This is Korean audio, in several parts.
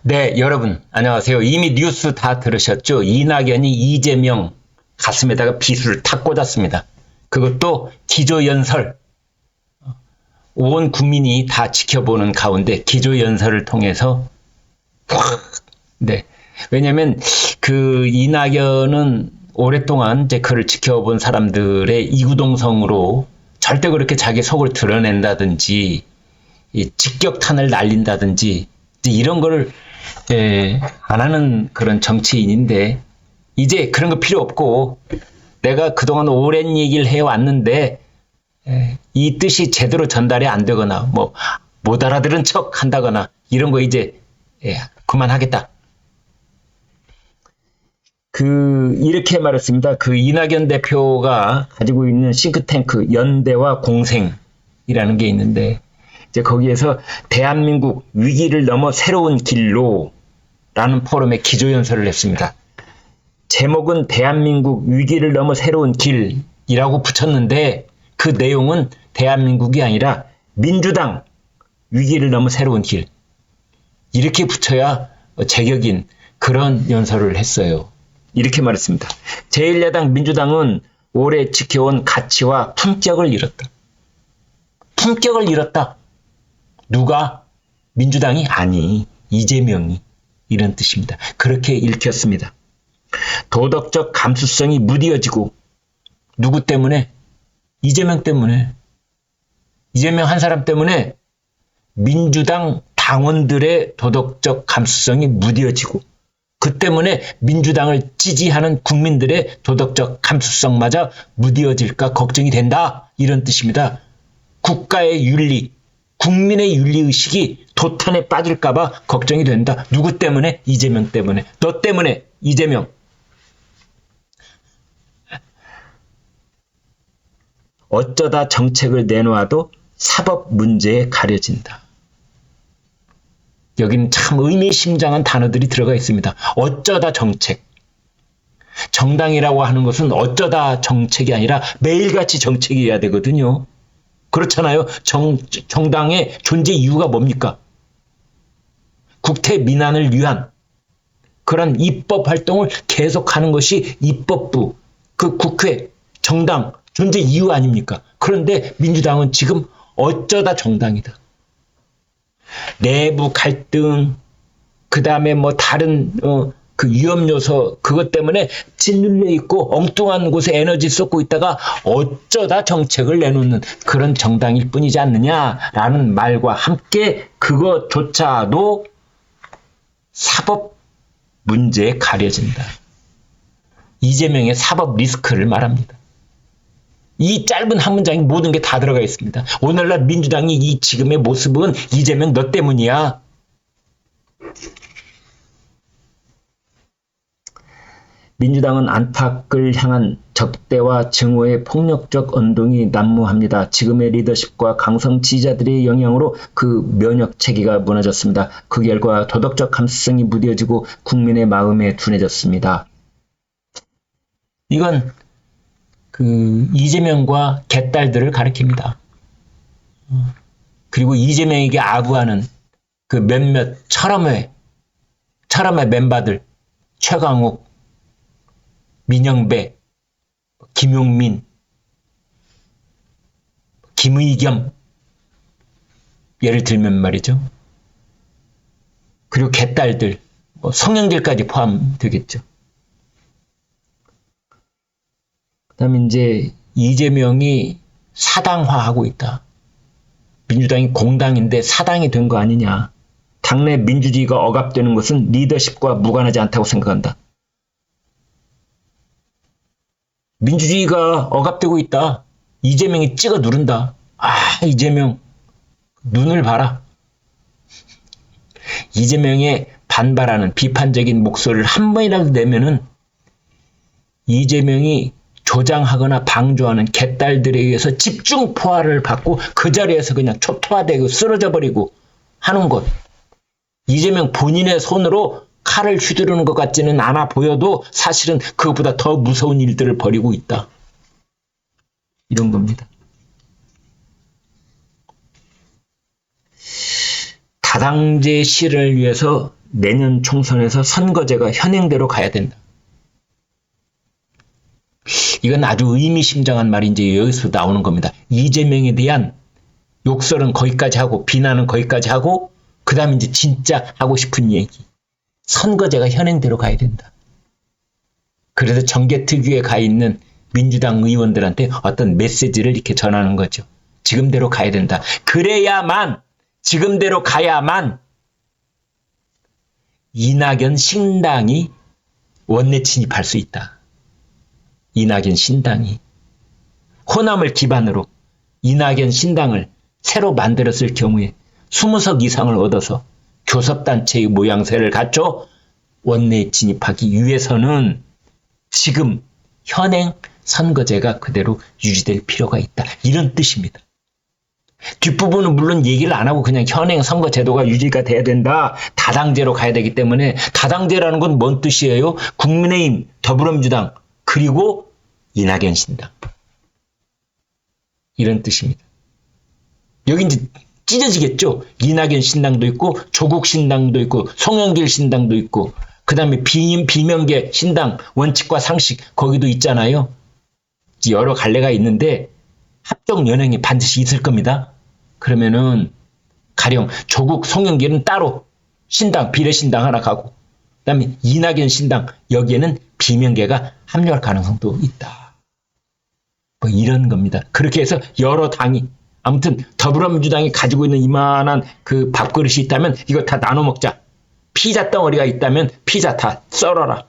네, 여러분, 안녕하세요. 이미 뉴스 다 들으셨죠? 이낙연이 이재명 가슴에다가 비수를 탁 꽂았습니다. 그것도 기조연설. 온 국민이 다 지켜보는 가운데 기조연설을 통해서 확, 네. 왜냐면 그 이낙연은 오랫동안 이제 그를 지켜본 사람들의 이구동성으로 절대 그렇게 자기 속을 드러낸다든지 직격탄을 날린다든지 이런 거를 안 하는 그런 정치인인데 이제 그런 거 필요 없고 내가 그동안 오랜 얘기를 해왔는데 이 뜻이 제대로 전달이 안 되거나 뭐 못 알아들은 척 한다거나 이런 거 이제 그만하겠다. 이렇게 말했습니다. 그 이낙연 대표가 가지고 있는 싱크탱크 연대와 공생이라는 게 있는데 이제 거기에서 대한민국 위기를 넘어 새로운 길로 라는 포럼에 기조연설을 했습니다. 제목은 대한민국 위기를 넘어 새로운 길이라고 붙였는데 그 내용은 대한민국이 아니라 민주당 위기를 넘어 새로운 길 이렇게 붙여야 제격인 그런 연설을 했어요. 이렇게 말했습니다. 제1야당 민주당은 오래 지켜온 가치와 품격을 잃었다. 품격을 잃었다. 누가? 민주당이? 아니, 이재명이. 이런 뜻입니다. 그렇게 읽혔습니다. 도덕적 감수성이 무뎌지고 누구 때문에? 이재명 때문에. 이재명 한 사람 때문에 민주당 당원들의 도덕적 감수성이 무뎌지고 그 때문에 민주당을 지지하는 국민들의 도덕적 감수성마저 무뎌질까 걱정이 된다. 이런 뜻입니다. 국가의 윤리, 국민의 윤리의식이 도탄에 빠질까봐 걱정이 된다. 누구 때문에? 이재명 때문에. 너 때문에 이재명. 어쩌다 정책을 내놓아도 사법 문제에 가려진다. 여기는 참 의미심장한 단어들이 들어가 있습니다. 어쩌다 정책. 정당이라고 하는 것은 어쩌다 정책이 아니라 매일같이 정책이어야 되거든요. 그렇잖아요. 정당의 존재 이유가 뭡니까? 국태 민안을 위한 그런 입법 활동을 계속하는 것이 입법부, 그 국회, 정당, 존재 이유 아닙니까? 그런데 민주당은 지금 어쩌다 정당이다. 내부 갈등, 그 다음에 뭐 다른 그 위험 요소 그것 때문에 짓눌려 있고 엉뚱한 곳에 에너지 쏟고 있다가 어쩌다 정책을 내놓는 그런 정당일 뿐이지 않느냐라는 말과 함께 그것조차도 사법 문제에 가려진다. 이재명의 사법 리스크를 말합니다. 이 짧은 한 문장에 모든 게 다 들어가 있습니다. 오늘날 민주당이 이 지금의 모습은 이재명 너 때문이야. 민주당은 안팎을 향한 적대와 증오의 폭력적 언동이 난무합니다. 지금의 리더십과 강성 지지자들의 영향으로 그 면역 체계가 무너졌습니다. 그 결과 도덕적 감수성이 무뎌지고 국민의 마음에 둔해졌습니다. 이건 이재명과 개딸들을 가리킵니다. 그리고 이재명에게 아부하는 그 몇몇 철험의 멤버들, 최강욱, 민영배, 김용민, 김의겸 예를 들면 말이죠. 그리고 개딸들, 성형들까지 포함되겠죠. 그 다음에 이제 이재명이 사당화하고 있다. 민주당이 공당인데 사당이 된 거 아니냐. 당내 민주주의가 억압되는 것은 리더십과 무관하지 않다고 생각한다. 민주주의가 억압되고 있다. 이재명이 찍어 누른다. 이재명 눈을 봐라. 이재명의 반발하는 비판적인 목소리를 한 번이라도 내면은 이재명이 조장하거나 방조하는 개딸들에 의해서 집중 포화를 받고 그 자리에서 그냥 초토화되고 쓰러져 버리고 하는 것. 이재명 본인의 손으로 칼을 휘두르는 것 같지는 않아 보여도 사실은 그것보다 더 무서운 일들을 벌이고 있다. 이런 겁니다. 다당제 실현을 위해서 내년 총선에서 선거제가 현행대로 가야 된다. 이건 아주 의미심장한 말이 이제 여기서 나오는 겁니다. 이재명에 대한 욕설은 거기까지 하고 비난은 거기까지 하고 그 다음에 이제 진짜 하고 싶은 얘기. 선거제가 현행대로 가야 된다. 그래서 정계특위에 가 있는 민주당 의원들한테 어떤 메시지를 이렇게 전하는 거죠. 지금대로 가야 된다. 그래야만 지금대로 가야만 이낙연 신당이 원내 진입할 수 있다. 이낙연 신당이 호남을 기반으로 이낙연 신당을 새로 만들었을 경우에 20석 이상을 얻어서 교섭단체의 모양새를 갖춰 원내에 진입하기 위해서는 지금 현행 선거제가 그대로 유지될 필요가 있다. 이런 뜻입니다. 뒷부분은 물론 얘기를 안 하고 그냥 현행 선거제도가 유지가 돼야 된다. 다당제로 가야 되기 때문에 다당제라는 건 뭔 뜻이에요? 국민의힘, 더불어민주당, 그리고 이낙연 신당. 이런 뜻입니다. 여기 이제 찢어지겠죠? 이낙연 신당도 있고 조국 신당도 있고 송영길 신당도 있고 그 다음에 비명계 신당 원칙과 상식 거기도 있잖아요. 여러 갈래가 있는데 합종 연행이 반드시 있을 겁니다. 그러면은 가령 조국 송영길은 따로 신당 비례신당 하나 가고 그다음에 이낙연 신당 여기에는 비명계가 합류할 가능성도 있다. 뭐 이런 겁니다. 그렇게 해서 여러 당이 아무튼 더불어민주당이 가지고 있는 이만한 그 밥그릇이 있다면 이거 다 나눠 먹자. 피자 덩어리가 있다면 피자 다 썰어라.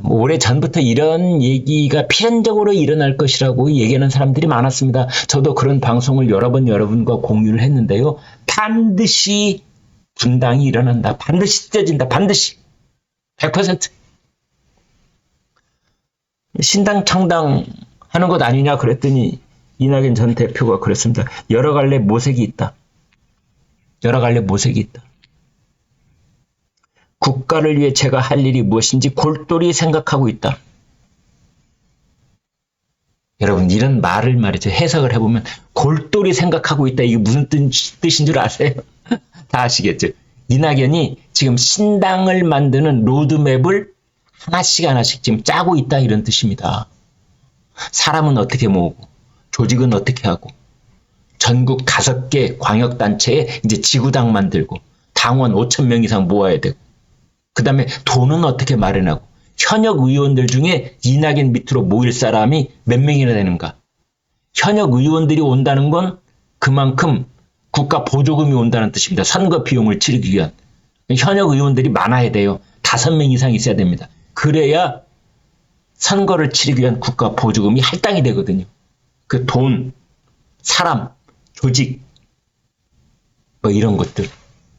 오래 전부터 이런 얘기가 필연적으로 일어날 것이라고 얘기하는 사람들이 많았습니다. 저도 그런 방송을 여러 번 여러분과 공유를 했는데요. 반드시 분당이 일어난다. 반드시 찢어진다. 반드시. 100%. 신당 창당 하는 것 아니냐 그랬더니 이낙연 전 대표가 그랬습니다. 여러 갈래 모색이 있다. 여러 갈래 모색이 있다. 국가를 위해 제가 할 일이 무엇인지 골똘히 생각하고 있다. 여러분 이런 말을 말이죠. 해석을 해보면 골똘히 생각하고 있다. 이게 무슨 뜻인 줄 아세요? 다 아시겠죠? 이낙연이 지금 신당을 만드는 로드맵을 하나씩 하나씩 지금 짜고 있다 이런 뜻입니다. 사람은 어떻게 모으고 조직은 어떻게 하고 전국 5개 광역단체에 이제 지구당 만들고 당원 5,000명 이상 모아야 되고 그 다음에 돈은 어떻게 마련하고 현역 의원들 중에 이낙연 밑으로 모일 사람이 몇 명이나 되는가. 현역 의원들이 온다는 건 그만큼 국가 보조금이 온다는 뜻입니다. 선거 비용을 치르기 위한. 현역 의원들이 많아야 돼요. 5명 이상 있어야 됩니다. 그래야 선거를 치르기 위한 국가 보조금이 할당이 되거든요. 그 돈, 사람, 조직 뭐 이런 것들.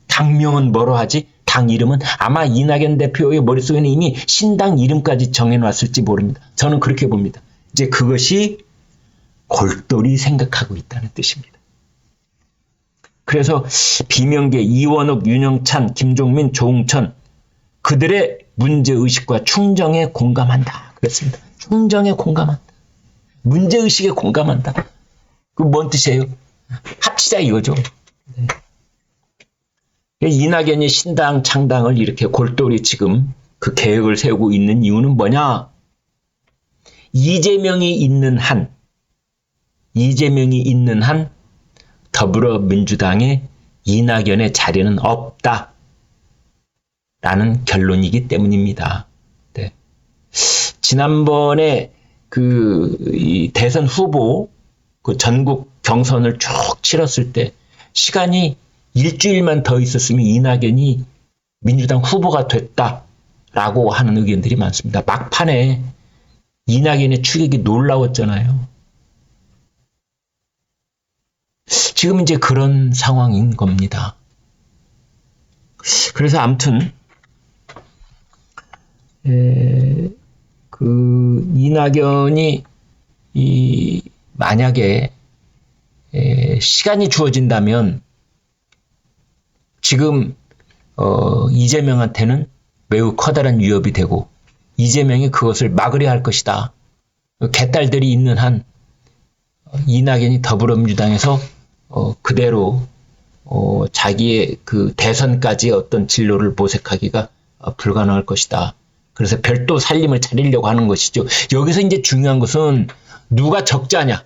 당명은 뭐로 하지? 당 이름은 아마 이낙연 대표의 머릿속에는 이미 신당 이름까지 정해놨을지 모릅니다. 저는 그렇게 봅니다. 이제 그것이 골똘히 생각하고 있다는 뜻입니다. 그래서 비명계 이원욱, 윤영찬, 김종민, 조응천 그들의 문제의식과 충정에 공감한다. 그랬습니다. 충정에 공감한다. 문제의식에 공감한다. 그 뭔 뜻이에요? 합치자 이거죠. 네. 이낙연이 신당 창당을 이렇게 골똘히 지금 그 계획을 세우고 있는 이유는 뭐냐? 이재명이 있는 한 더불어민주당에 이낙연의 자리는 없다. 라는 결론이기 때문입니다. 네. 지난번에 이 대선 후보 그 전국 경선을 쭉 치렀을 때 시간이 일주일만 더 있었으면 이낙연이 민주당 후보가 됐다라고 하는 의견들이 많습니다. 막판에 이낙연의 추격이 놀라웠잖아요. 지금 이제 그런 상황인 겁니다. 그래서 아무튼 그 이낙연이 만약에 시간이 주어진다면 지금 이재명한테는 매우 커다란 위협이 되고 이재명이 그것을 막으려 할 것이다. 개딸들이 있는 한 이낙연이 더불어민주당에서 그대로 자기의 그 대선까지의 어떤 진로를 모색하기가 불가능할 것이다. 그래서 별도 살림을 차리려고 하는 것이죠. 여기서 이제 중요한 것은 누가 적자냐,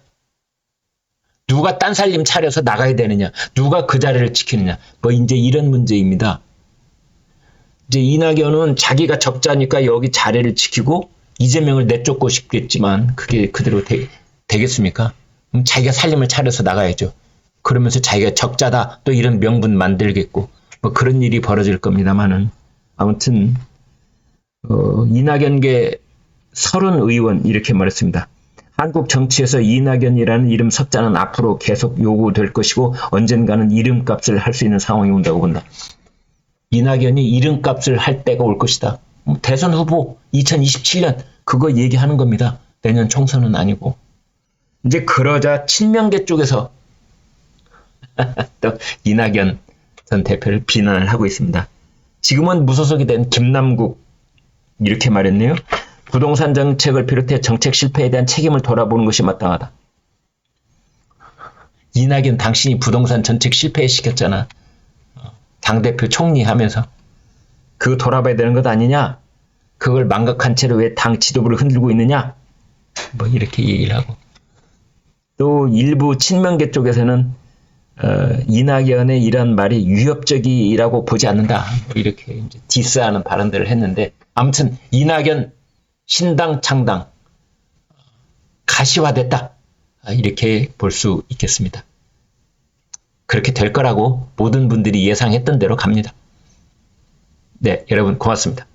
누가 딴 살림 차려서 나가야 되느냐, 누가 그 자리를 지키느냐, 뭐 이제 이런 문제입니다. 이제 이낙연은 자기가 적자니까 여기 자리를 지키고 이재명을 내쫓고 싶겠지만 그게 그대로 되겠습니까? 자기가 살림을 차려서 나가야죠. 그러면서 자기가 적자다 또 이런 명분 만들겠고 뭐 그런 일이 벌어질 겁니다만은 아무튼 이낙연계 30의원 이렇게 말했습니다. 한국 정치에서 이낙연이라는 이름 석자는 앞으로 계속 요구될 것이고 언젠가는 이름값을 할 수 있는 상황이 온다고 본다. 이낙연이 이름값을 할 때가 올 것이다. 대선 후보 2027년 그거 얘기하는 겁니다. 내년 총선은 아니고. 이제 그러자 친명계 쪽에서 또 이낙연 전 대표를 비난을 하고 있습니다. 지금은 무소속이 된 김남국 이렇게 말했네요. 부동산 정책을 비롯해 정책 실패에 대한 책임을 돌아보는 것이 마땅하다. 이낙연 당신이 부동산 정책 실패시켰잖아. 당대표 총리 하면서. 그거 돌아봐야 되는 것 아니냐? 그걸 망각한 채로 왜 당 지도부를 흔들고 있느냐? 뭐 이렇게 얘기를 하고. 또 일부 친명계 쪽에서는 이낙연의 이런 말이 위협적이라고 보지 않는다. 뭐 이렇게 이제 디스하는 발언들을 했는데 아무튼 이낙연 신당 창당 가시화됐다. 이렇게 볼 수 있겠습니다. 그렇게 될 거라고 모든 분들이 예상했던 대로 갑니다. 네, 여러분 고맙습니다.